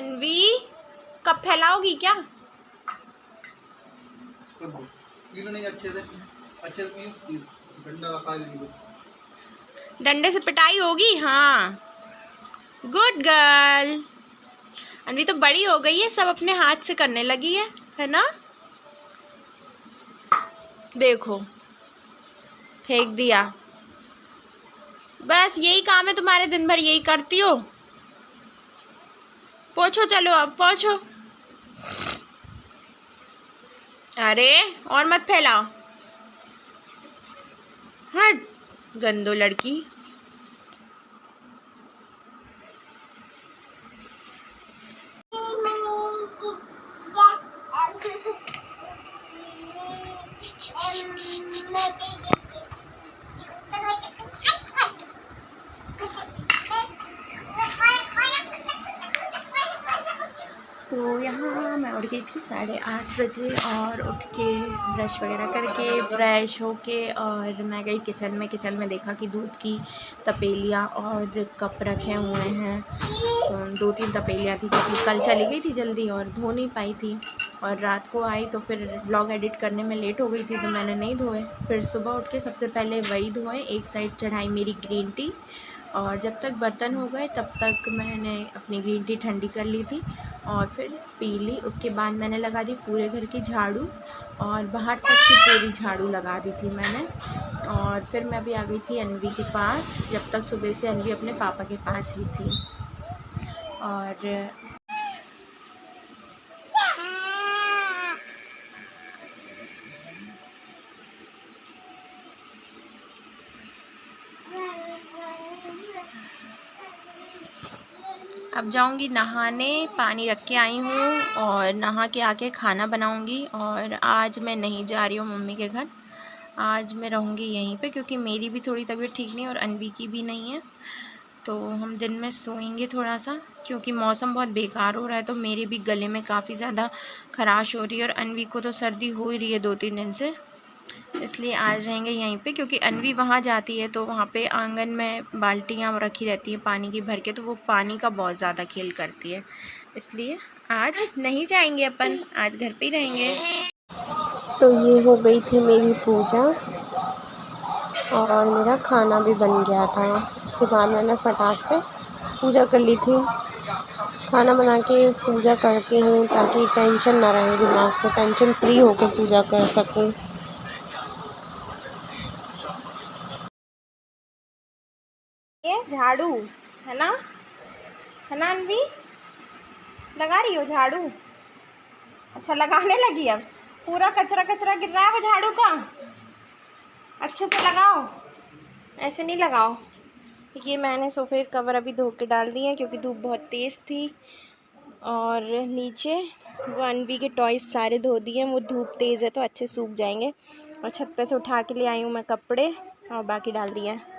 अनवी कब फैलाओगी क्या? नहीं अच्छे से डंडे से पिटाई होगी। हाँ गुड गर्ल। अनवी तो बड़ी हो गई है, सब अपने हाथ से करने लगी है ना? देखो फेंक दिया। बस यही काम है तुम्हारे, दिन भर यही करती हो। पोछो, चलो अब पोछो। अरे और मत फैलाओ, हट गंदो लड़की। तो यहाँ मैं उठ गई थी 8:30 बजे और उठ के ब्रश वगैरह करके फ्रेश होके और मैं गई किचन में। किचन में देखा कि दूध की तपेलियाँ और कप रखे हुए हैं। 2-3 तपेलियाँ थी क्योंकि कल चली गई थी जल्दी और धो नहीं पाई थी, और रात को आई तो फिर व्लॉग एडिट करने में लेट हो गई थी तो मैंने नहीं धोए। फिर सुबह उठ के सबसे पहले वही धोए। एक साइड चढ़ाई मेरी ग्रीन टी, और जब तक बर्तन हो गए तब तक मैंने अपनी ग्रीन टी ठंडी कर ली थी और फिर पी ली। उसके बाद मैंने लगा दी पूरे घर की झाड़ू, और बाहर तक की पूरी झाड़ू लगा दी थी मैंने। और फिर मैं भी आ गई थी अनवी के पास, जब तक सुबह से अनवी अपने पापा के पास ही थी। और अब जाऊंगी नहाने, पानी रख के आई हूँ और नहा के आके खाना बनाऊंगी। और आज मैं नहीं जा रही हूँ मम्मी के घर, आज मैं रहूँगी यहीं पे क्योंकि मेरी भी थोड़ी तबीयत ठीक नहीं और अनवी की भी नहीं है। तो हम दिन में सोएंगे थोड़ा सा क्योंकि मौसम बहुत बेकार हो रहा है। तो मेरे भी गले में काफ़ी ज़्यादा खराश हो रही है और अनवी को तो सर्दी हो ही रही है 2-3 दिन से, इसलिए आज रहेंगे यहीं पे। क्योंकि अनवी वहाँ जाती है तो वहाँ पे आंगन में बाल्टियाँ रखी रहती हैं पानी की भर के, तो वो पानी का बहुत ज़्यादा खेल करती है, इसलिए आज नहीं जाएंगे अपन, आज घर पे ही रहेंगे। तो ये हो गई थी मेरी पूजा और मेरा खाना भी बन गया था। उसके बाद मैंने फटाक से पूजा कर ली थी। खाना बना के पूजा करती हूँ ताकि टेंशन ना रहे दिमाग को, टेंशन फ्री होकर पूजा कर सकूँ। ये झाड़ू है ना अनवी? लगा रही हो झाड़ू? अच्छा लगाने लगी। अब पूरा कचरा कचरा गिर रहा है वो झाड़ू का, अच्छे से लगाओ, ऐसे नहीं लगाओ। ये मैंने सोफे कवर अभी धो के डाल दिए हैं क्योंकि धूप बहुत तेज़ थी। और नीचे वो अनवी के टॉयज सारे धो दिए हैं, वो धूप तेज़ है तो अच्छे सूख जाएंगे। और छत पे से उठा के ले आई हूँ मैं कपड़े और बाकी डाल दिए हैं।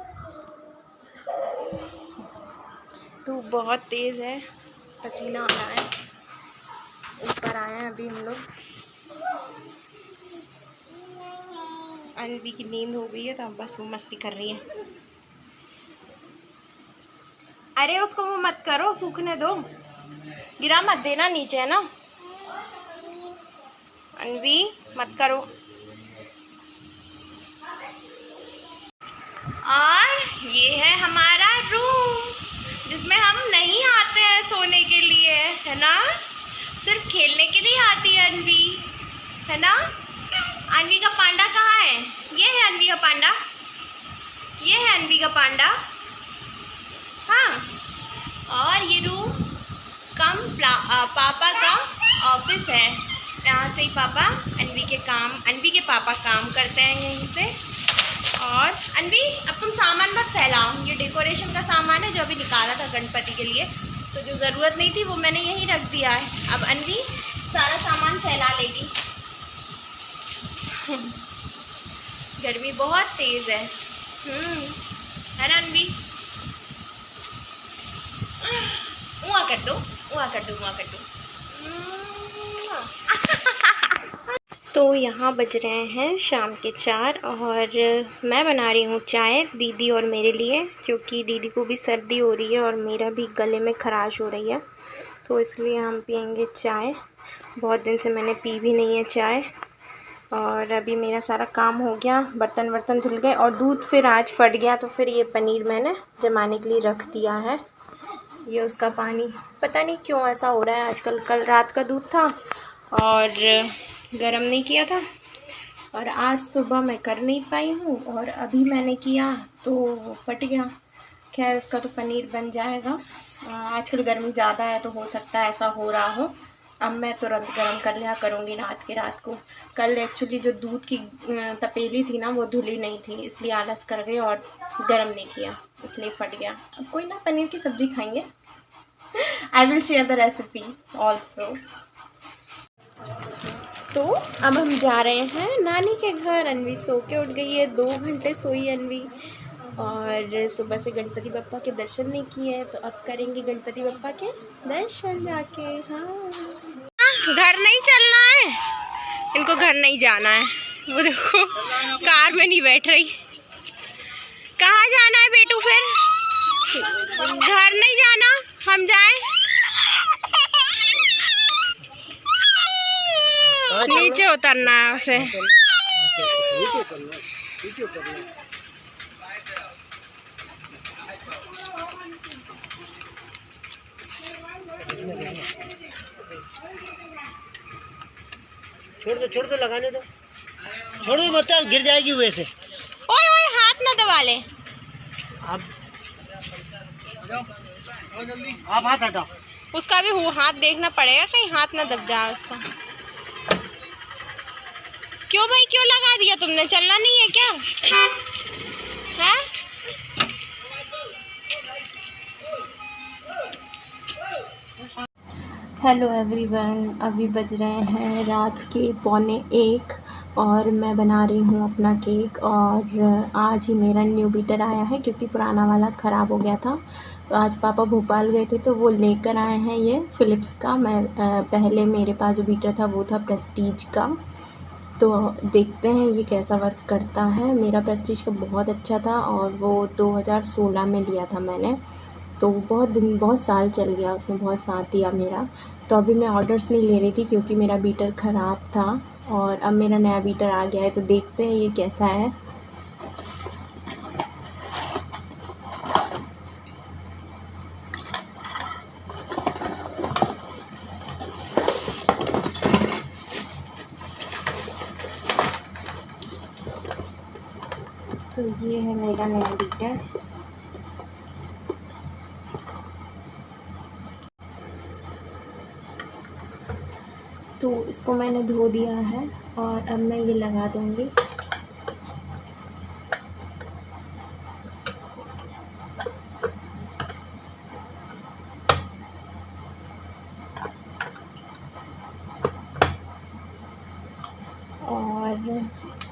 धूप बहुत तेज़ है, पसीना आ रहा है। ऊपर आए हैं अभी हम लोग। अनवी की नींद हो गई है तो अब बस वो मस्ती कर रही है। अरे उसको वो मत करो, सूखने दो, गिरा मत देना नीचे, है ना अनवी? मत करो। और ये है हमारा रूम जिसमें हम नहीं आते हैं सोने के लिए, है ना, सिर्फ खेलने के लिए आती है अनवी, है ना? अनवी का पांडा कहाँ है? ये है अनवी का पांडा, ये है अनवी का पांडा। हाँ, और ये रूम पापा का ऑफिस है, यहाँ से ही पापा अनवी के पापा काम करते हैं यहीं से। और अनवी अब तुम सामान मत फैलाओ, ये डेकोरेशन का सामान है जो अभी निकाला था गणपति के लिए, तो जो ज़रूरत नहीं थी वो मैंने यहीं रख दिया है। अब अनवी सारा सामान फैला लेगी। गर्मी बहुत तेज़ है, है ना अनवी? उआ कर दो, उआ कर दो, उआ कर दो। तो यहाँ बज रहे हैं शाम के 4 और मैं बना रही हूँ चाय दीदी और मेरे लिए, क्योंकि दीदी को भी सर्दी हो रही है और मेरा भी गले में खराश हो रही है। तो इसलिए हम पियेंगे चाय। बहुत दिन से मैंने पी भी नहीं है चाय। और अभी मेरा सारा काम हो गया, बर्तन वर्तन धुल गए और दूध फिर आज फट गया, तो फिर ये पनीर मैंने जमाने के लिए रख दिया है। ये उसका पानी, पता नहीं क्यों ऐसा हो रहा है आजकल। कल रात का दूध था और गरम नहीं किया था, और आज सुबह मैं कर नहीं पाई हूँ, और अभी मैंने किया तो फट गया। खैर उसका तो पनीर बन जाएगा। आजकल गर्मी ज़्यादा है तो हो सकता है ऐसा हो रहा हो। अब मैं तुरंत गरम कर लिया करूँगी रात को। कल एक्चुअली जो दूध की तपेली थी ना, वो धुली नहीं थी, इसलिए आलस कर गए और गरम नहीं किया, इसलिए फट गया। अब कोई ना, पनीर की सब्ज़ी खाएंगे। I will share the recipe also. तो अब हम जा रहे हैं नानी के घर। अनवी सो के उठ गई है, 2 घंटे सोई अनवी, और सुबह से गणपति बप्पा के दर्शन नहीं किए, तो अब करेंगे गणपति बप्पा के दर्शन जाके। हाँ, घर नहीं चलना है इनको, घर नहीं जाना है। वो देखो कार में नहीं बैठ रही। कहाँ जाना है बेटू? फिर घर नहीं जाना, हम जाएं? नीचे उतरना है उसे। छोड़ दो लगाने दो, छोड़ दो मत, गिर जाएगी वैसे। ओए ओए, हाथ ना दबा ले। आप हाथ हटाओ। उसका भी हाथ देखना पड़ेगा, कहीं हाथ ना दब जाए उसका। क्यों भाई, क्यों लगा दिया तुमने? चलना नहीं है क्या? है? हेलो एवरीवन, अभी बज रहे हैं रात के 12:45 और मैं बना रही हूँ अपना केक। और आज ही मेरा न्यू बीटर आया है क्योंकि पुराना वाला ख़राब हो गया था। तो आज पापा भोपाल गए थे तो वो लेकर आए हैं ये फ़िलिप्स का। मैं पहले मेरे पास जो बीटर था वो था प्रेस्टीज का, तो देखते हैं ये कैसा वर्क करता है। मेरा प्रेस्टीज का बहुत अच्छा था और वो 2016 में लिया था मैंने, तो बहुत साल चल गया, उसने बहुत साथ दिया मेरा। तो अभी मैं ऑर्डर्स नहीं ले रही थी क्योंकि मेरा बीटर ख़राब था, और अब मेरा नया बीटर आ गया है, तो देखते हैं ये कैसा है। तो ये है मेरा नया बीटर। तो इसको मैंने धो दिया है और अब मैं ये लगा दूँगी। और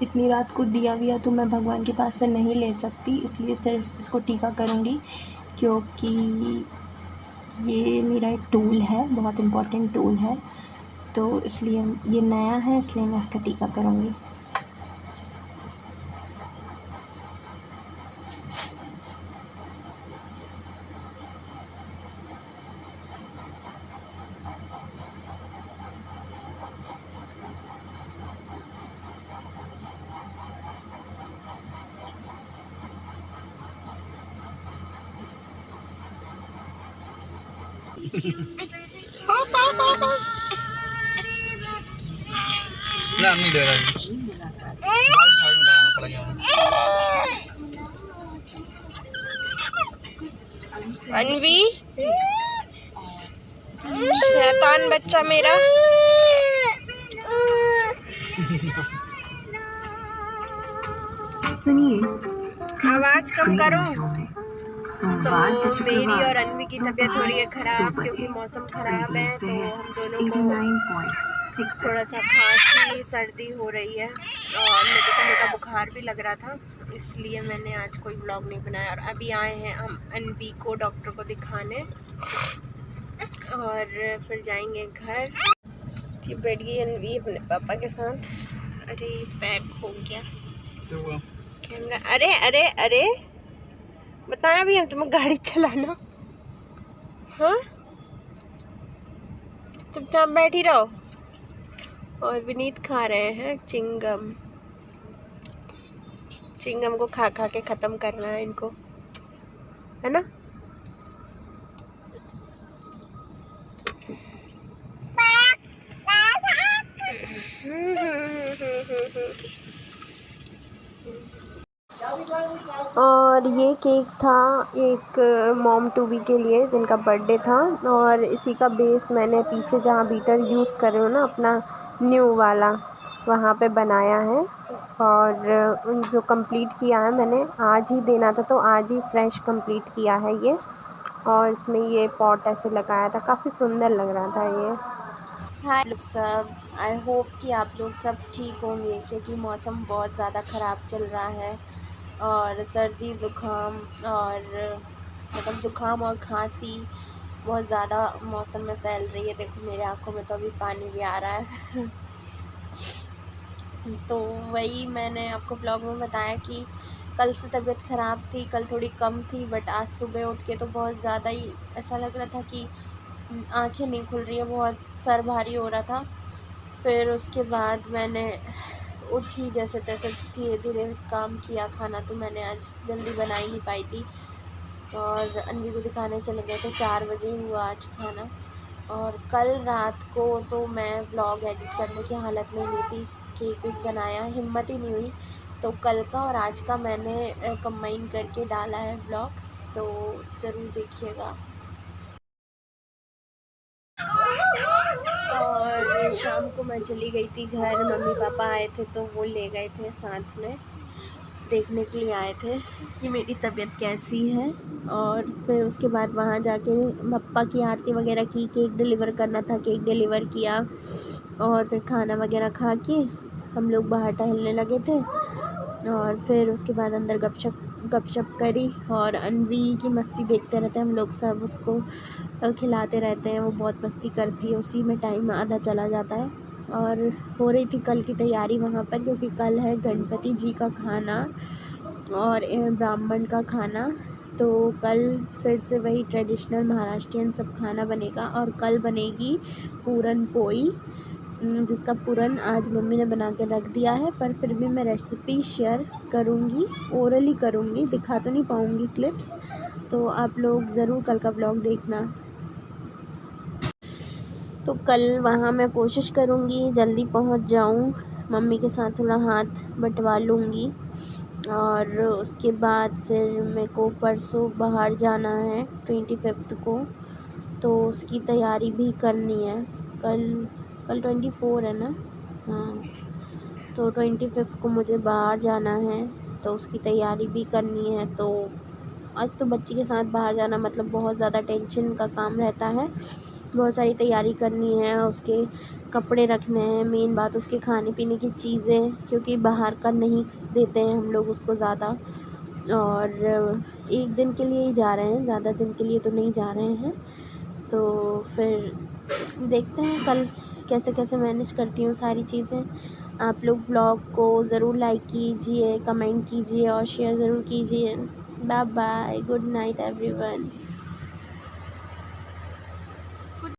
इतनी रात को दिया विया तो मैं भगवान के पास से नहीं ले सकती, इसलिए सिर्फ इसको टीका करूँगी, क्योंकि ये मेरा एक टूल है, बहुत इम्पोर्टेंट टूल है। तो इसलिए ये नया है, इसलिए मैं इसका टीका करूँगी। ना नहीं ले रहा है, साइड में लगाना पड़ेगा। अनवी, शैतान बच्चा मेरा। सुनिए, आवाज कम करो। तो मेरी और अनवी की तबीयत हो रही है ख़राब क्योंकि मौसम ख़राब है, तो हम दोनों को थोड़ा सा खांसी सर्दी हो रही है, और मुझे तो मोटा बुखार भी लग रहा था, इसलिए मैंने आज कोई व्लॉग नहीं बनाया। और अभी आए हैं हम अनवी को डॉक्टर को दिखाने, और फिर जाएंगे घर। जी बैठ गई अनवी अपने पापा के साथ। अरे पैर खो गया कैमरा। अरे अरे अरे, बताया भी हम तुम्हें गाड़ी चलाना। हाँ चुपचाप बैठी रहो। और विनीत खा रहे हैं चिंगम। चिंगम को खा खा के ख़त्म करना है इनको, है ना। और ये केक था एक मॉम टू बी के लिए जिनका बर्थडे था, और इसी का बेस मैंने पीछे जहाँ बीटर यूज़ कर रही हूँ ना अपना न्यू वाला, वहाँ पे बनाया है। और जो कंप्लीट किया है मैंने, आज ही देना था तो आज ही फ्रेश कंप्लीट किया है ये। और इसमें ये पॉट ऐसे लगाया था, काफ़ी सुंदर लग रहा था ये। हाय लोग सब, आई होप कि आप लोग सब ठीक होंगे, क्योंकि मौसम बहुत ज़्यादा ख़राब चल रहा है और सर्दी ज़ुकाम और मतलब ज़ुकाम और खांसी बहुत ज़्यादा मौसम में फैल रही है। देखो मेरे आँखों में तो अभी पानी भी आ रहा है। तो वही मैंने आपको ब्लॉग में बताया कि कल से तबीयत ख़राब थी, कल थोड़ी कम थी, बट आज सुबह उठ के तो बहुत ज़्यादा ही ऐसा लग रहा था कि आंखें नहीं खुल रही है, बहुत सर भारी हो रहा था। फिर उसके बाद मैंने उठी जैसे तैसे, धीरे धीरे काम किया। खाना तो मैंने आज जल्दी बना ही नहीं पाई थी, और अन्वी को दिखाने चले गए थे, 4 बजे हुआ आज खाना। और कल रात को तो मैं ब्लॉग एडिट करने की हालत में नहीं थी, केक वेक बनाया, हिम्मत ही नहीं हुई। तो कल का और आज का मैंने कंबाइन करके डाला है ब्लॉग, तो ज़रूर देखिएगा। और शाम को मैं चली गई थी घर, मम्मी पापा आए थे तो वो ले गए थे साथ में, देखने के लिए आए थे कि मेरी तबीयत कैसी है। और फिर उसके बाद वहाँ जाके पप्पा की आरती वगैरह की, केक डिलीवर करना था, केक डिलीवर किया, और फिर खाना वगैरह खा के हम लोग बाहर टहलने लगे थे। और फिर उसके बाद अंदर गपशप करी, और अन्वी की मस्ती देखते रहते हैं हम लोग सब, उसको खिलाते रहते हैं, वो बहुत मस्ती करती है, उसी में टाइम आधा चला जाता है। और हो रही थी कल की तैयारी वहाँ पर, क्योंकि कल है गणपति जी का खाना और ब्राह्मण का खाना। तो कल फिर से वही ट्रेडिशनल महाराष्ट्रियन सब खाना बनेगा, और कल बनेगी पूरन पोई, जिसका पूरन आज मम्मी ने बना के रख दिया है। पर फिर भी मैं रेसिपी शेयर करूँगी, ओरली करूँगी, दिखा तो नहीं पाऊँगी क्लिप्स, तो आप लोग ज़रूर कल का ब्लॉग देखना। तो कल वहाँ मैं कोशिश करूँगी जल्दी पहुँच जाऊँ, मम्मी के साथ थोड़ा हाथ बंटवा लूँगी। और उसके बाद फिर मेरे को परसों बाहर जाना है 25 को, तो उसकी तैयारी भी करनी है। कल 24 है ना, हाँ, तो 25 को मुझे बाहर जाना है, तो उसकी तैयारी भी करनी है। तो आज तो बच्ची के साथ बाहर जाना मतलब बहुत ज़्यादा टेंशन का काम रहता है, बहुत सारी तैयारी करनी है, उसके कपड़े रखने हैं, मेन बात उसके खाने पीने की चीज़ें, क्योंकि बाहर का नहीं देते हैं हम लोग उसको ज़्यादा। और 1 दिन के लिए ही जा रहे हैं, ज़्यादा दिन के लिए तो नहीं जा रहे हैं। तो फिर देखते हैं कल कैसे कैसे मैनेज करती हूँ सारी चीज़ें। आप लोग ब्लॉग को ज़रूर लाइक कीजिए, कमेंट कीजिए और शेयर ज़रूर कीजिए। Bye bye, good night everyone.